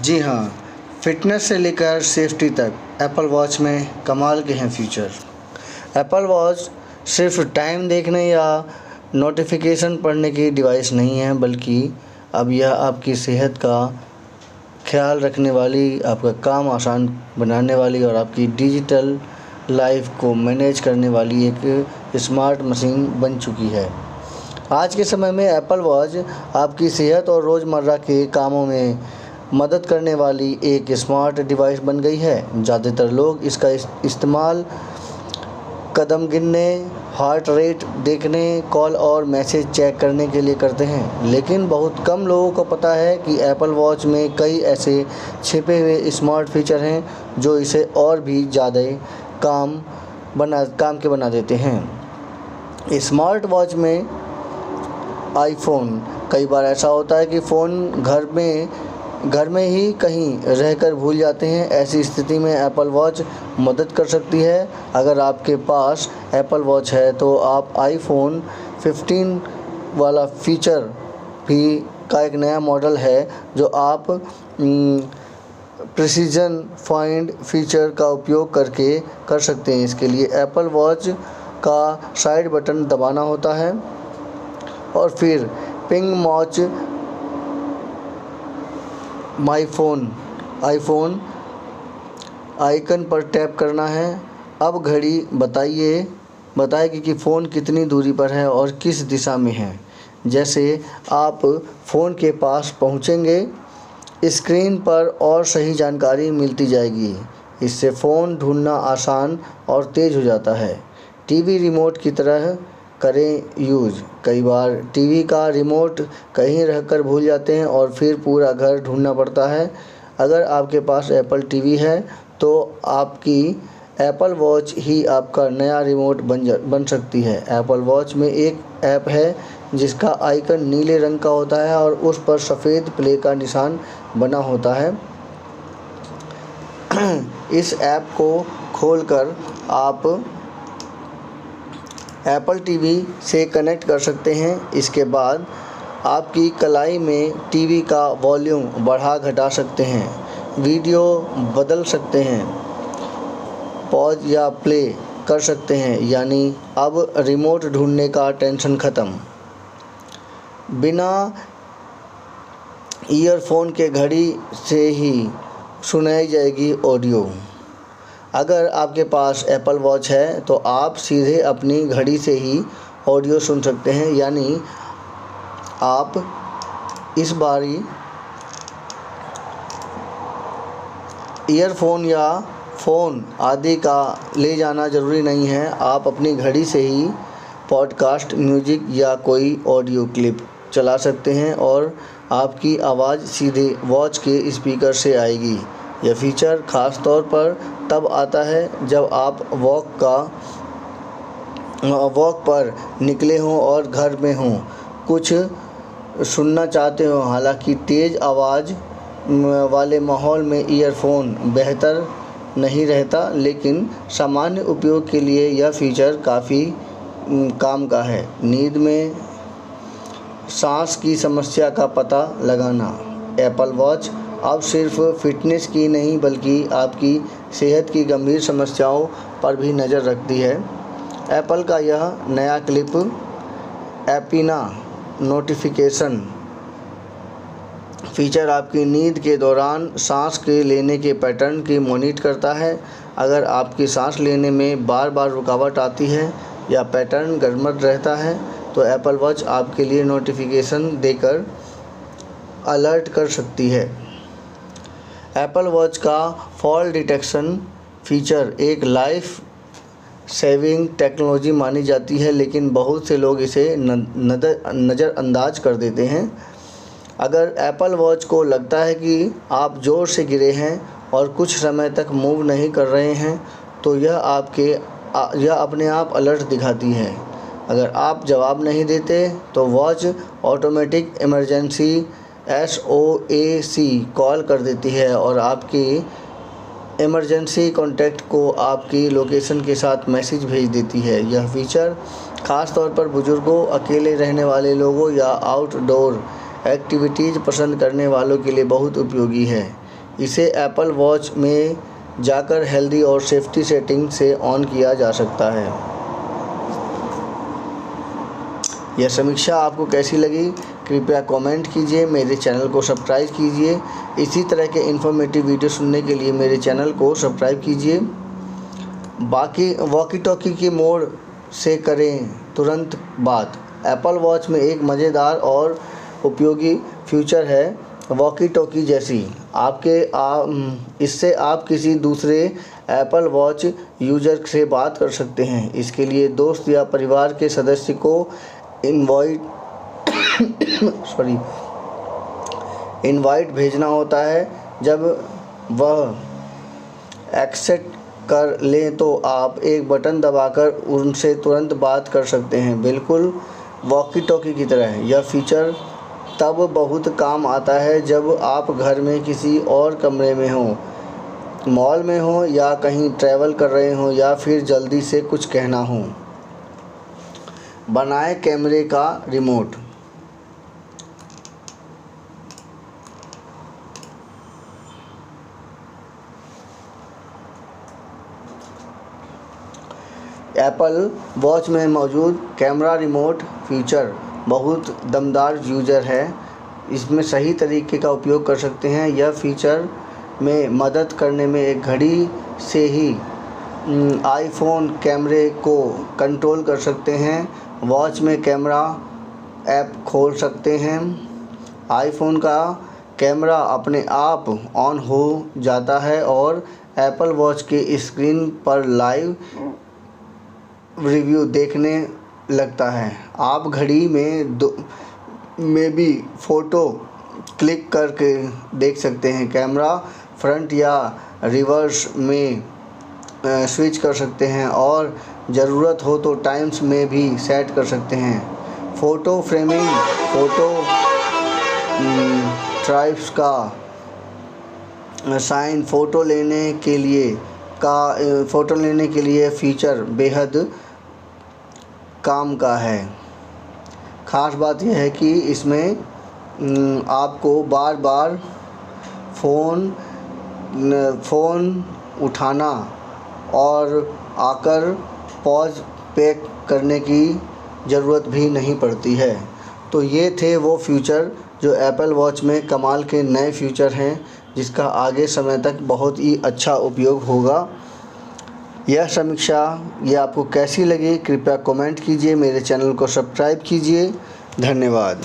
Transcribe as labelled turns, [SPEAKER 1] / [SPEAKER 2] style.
[SPEAKER 1] जी हाँ, फ़िटनेस से लेकर सेफ्टी तक एप्पल वॉच में कमाल के हैं फीचर। एप्पल वॉच सिर्फ टाइम देखने या नोटिफिकेशन पढ़ने की डिवाइस नहीं है, बल्कि अब यह आपकी सेहत का ख्याल रखने वाली, आपका काम आसान बनाने वाली और आपकी डिजिटल लाइफ को मैनेज करने वाली एक स्मार्ट मशीन बन चुकी है। आज के समय में एप्पल वॉच आपकी सेहत और रोज़मर्रा के कामों में मदद करने वाली एक स्मार्ट डिवाइस बन गई है। ज़्यादातर लोग इसका इस्तेमाल कदम गिनने, हार्ट रेट देखने, कॉल और मैसेज चेक करने के लिए करते हैं, लेकिन बहुत कम लोगों को पता है कि एप्पल वॉच में कई ऐसे छिपे हुए स्मार्ट फीचर हैं जो इसे और भी ज़्यादा काम के बना देते हैं। स्मार्ट वॉच में आईफोन, कई बार ऐसा होता है कि फ़ोन घर में ही कहीं रहकर भूल जाते हैं। ऐसी स्थिति में एप्पल वॉच मदद कर सकती है। अगर आपके पास एप्पल वॉच है तो आप आईफोन 15 वाला फीचर भी का एक नया मॉडल है जो आप प्रिसीजन फाइंड फीचर का उपयोग करके कर सकते हैं। इसके लिए एप्पल वॉच का साइड बटन दबाना होता है और फिर ping watch my phone iPhone icon पर टैप करना है। अब घड़ी बताएगी कि फ़ोन कितनी दूरी पर है और किस दिशा में है। जैसे आप फ़ोन के पास पहुंचेंगे, स्क्रीन पर और सही जानकारी मिलती जाएगी। इससे फ़ोन ढूंढना आसान और तेज़ हो जाता है। टीवी रिमोट की तरह करें यूज़। कई बार टीवी का रिमोट कहीं रहकर भूल जाते हैं और फिर पूरा घर ढूंढना पड़ता है। अगर आपके पास एप्पल टीवी है तो आपकी एप्पल वॉच ही आपका नया रिमोट बन सकती है। एप्पल वॉच में एक ऐप है जिसका आइकन नीले रंग का होता है और उस पर सफ़ेद प्ले का निशान बना होता है। इस ऐप को खोलकर आप एप्पल टीवी से कनेक्ट कर सकते हैं। इसके बाद आपकी कलाई में टीवी का वॉल्यूम बढ़ा घटा सकते हैं, वीडियो बदल सकते हैं, पॉज या प्ले कर सकते हैं। यानी अब रिमोट ढूंढने का टेंशन ख़त्म। बिना ईयरफोन के घड़ी से ही सुनाई जाएगी ऑडियो। अगर आपके पास एप्पल वॉच है तो आप सीधे अपनी घड़ी से ही ऑडियो सुन सकते हैं। यानी आप इस बारी ईयरफोन या फ़ोन आदि का ले जाना ज़रूरी नहीं है। आप अपनी घड़ी से ही पॉडकास्ट, म्यूजिक या कोई ऑडियो क्लिप चला सकते हैं और आपकी आवाज़ सीधे वॉच के स्पीकर से आएगी। यह फीचर ख़ास तौर पर तब आता है जब आप वॉक पर निकले हों और घर में हों, कुछ सुनना चाहते हो। हालांकि तेज़ आवाज़ वाले माहौल में ईयरफोन बेहतर नहीं रहता, लेकिन सामान्य उपयोग के लिए यह फीचर काफ़ी काम का है। नींद में सांस की समस्या का पता लगाना। एप्पल वॉच अब सिर्फ फिटनेस की नहीं बल्कि आपकी सेहत की गंभीर समस्याओं पर भी नज़र रखती है। एप्पल का यह नया क्लिप एपिना नोटिफिकेशन फीचर आपकी नींद के दौरान सांस के लेने के पैटर्न की मॉनिटर करता है। अगर आपकी सांस लेने में बार बार रुकावट आती है या पैटर्न गड़बड़ रहता है तो एप्पल वॉच आपके लिए नोटिफिकेशन देकर अलर्ट कर सकती है। एप्पल वॉच का फॉल डिटेक्शन फीचर एक लाइफ सेविंग टेक्नोलॉजी मानी जाती है, लेकिन बहुत से लोग इसे नज़रअंदाज कर देते हैं। अगर एप्पल वॉच को लगता है कि आप ज़ोर से गिरे हैं और कुछ समय तक मूव नहीं कर रहे हैं तो यह अपने आप अलर्ट दिखाती है। अगर आप जवाब नहीं देते तो watch automatic emergency SOAC call कर देती है और आपकी इमरजेंसी कॉन्टैक्ट को आपकी लोकेशन के साथ मैसेज भेज देती है। यह फीचर ख़ास तौर पर बुज़ुर्गों, अकेले रहने वाले लोगों या आउटडोर एक्टिविटीज़ पसंद करने वालों के लिए बहुत उपयोगी है। इसे एप्पल वॉच में जाकर हेल्दी और सेफ्टी सेटिंग से ऑन किया जा सकता है। यह समीक्षा आपको कैसी लगी कृपया कमेंट कीजिए, मेरे चैनल को सब्सक्राइब कीजिए। इसी तरह के इन्फॉर्मेटिव वीडियो सुनने के लिए मेरे चैनल को सब्सक्राइब कीजिए। बाकी वॉकी टॉकी के मोड से करें तुरंत बात। एप्पल वॉच में एक मज़ेदार और उपयोगी फीचर है वॉकी टॉकी जैसी। इससे आप किसी दूसरे एप्पल वॉच यूज़र से बात कर सकते हैं। इसके लिए दोस्त या परिवार के सदस्य को इनवाइट भेजना होता है। जब वह एक्सेप्ट कर लें तो आप एक बटन दबाकर उनसे तुरंत बात कर सकते हैं, बिल्कुल वॉकी टॉकी की तरह। यह फीचर तब बहुत काम आता है जब आप घर में किसी और कमरे में हों, मॉल में हों या कहीं ट्रैवल कर रहे हों या फिर जल्दी से कुछ कहना हो। बनाएं कैमरे का रिमोट। एप्पल वॉच में मौजूद कैमरा रिमोट फीचर बहुत दमदार यूज़र है। इसमें सही तरीके का उपयोग कर सकते हैं। यह फीचर में मदद करने में एक घड़ी से ही आईफोन कैमरे को कंट्रोल कर सकते हैं। वॉच में कैमरा ऐप खोल सकते हैं। आईफोन का कैमरा अपने आप ऑन हो जाता है और एप्पल वॉच के स्क्रीन पर लाइव रिव्यू देखने लगता है। आप घड़ी में भी फ़ोटो क्लिक करके देख सकते हैं। कैमरा फ्रंट या रिवर्स में स्विच कर सकते हैं और ज़रूरत हो तो टाइम्स में भी सेट कर सकते हैं। फ़ोटो फ्रेमिंग, फ़ोटो ट्राइब्स का साइन फ़ोटो लेने के लिए फ़ीचर बेहद काम का है। ख़ास बात यह है कि इसमें आपको बार बार फ़ोन उठाना और आकर पॉज पैक करने की ज़रूरत भी नहीं पड़ती है। तो ये थे वो फीचर जो एप्पल वॉच में कमाल के नए फीचर हैं, जिसका आगे समय तक बहुत ही अच्छा उपयोग होगा। यह समीक्षा ये आपको कैसी लगी कृपया कमेंट कीजिए, मेरे चैनल को सब्सक्राइब कीजिए। धन्यवाद।